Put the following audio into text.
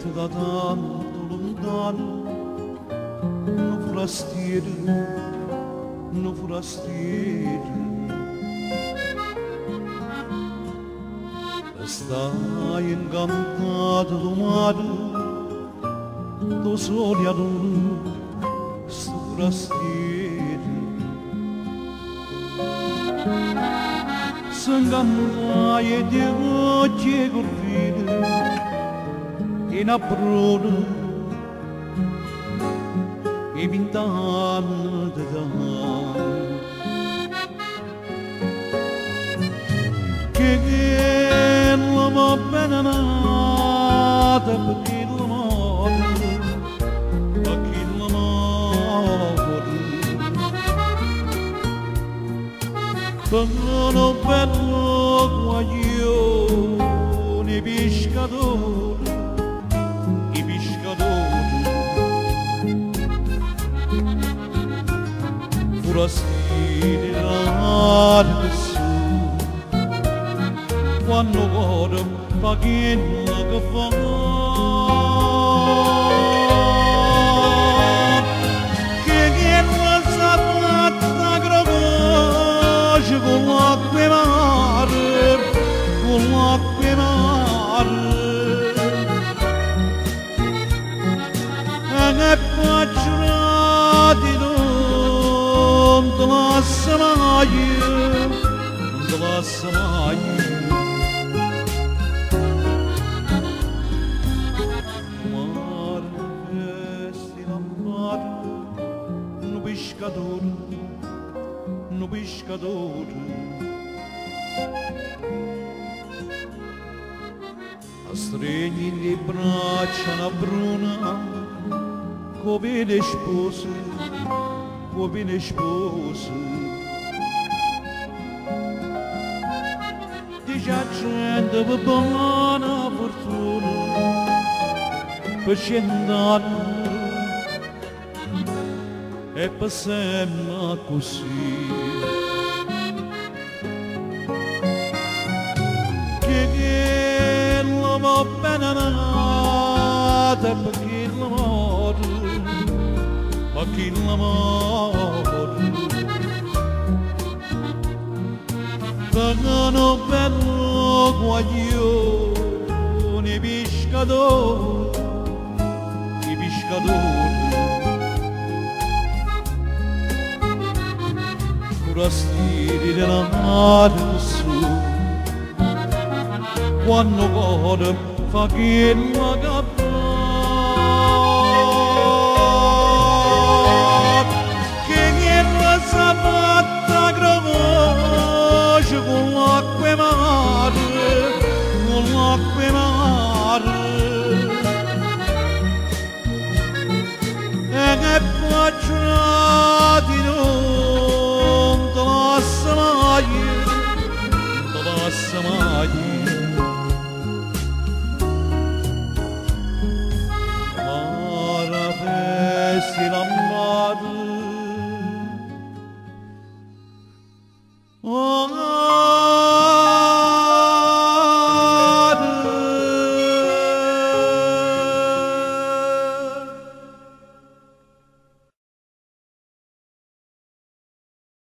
da tanto lontano, no forastiero, stai incantato do mare, do sole ad sto forastiero, s'ingannaie di occhi e corvide, in abbrone e 20 anni d'età. Che la va bene nata perché la morte, perché la morte. Sono bello guaglione i pescatori, i pescatori. Forastieri larghi su, quando guardo pagina che fa. Che la sapata croce con l'acqua mare, con l'acqua mare. E faccio di non te lascia mai, non te lascia mai. No pescador, a stregni le braccia na bruna, come le spose, come le spose. Di già gente per buona fortuna, per scendere e passiamo così. Che la va bene nata perché la morte, perché la morte. Vengono bello guaglione i pescatori, i pescatori. Forastieri della mare su, quando guarda fa che la capata, che la sapata croce con l'acqua mare, con l'acqua mare. E che faccio di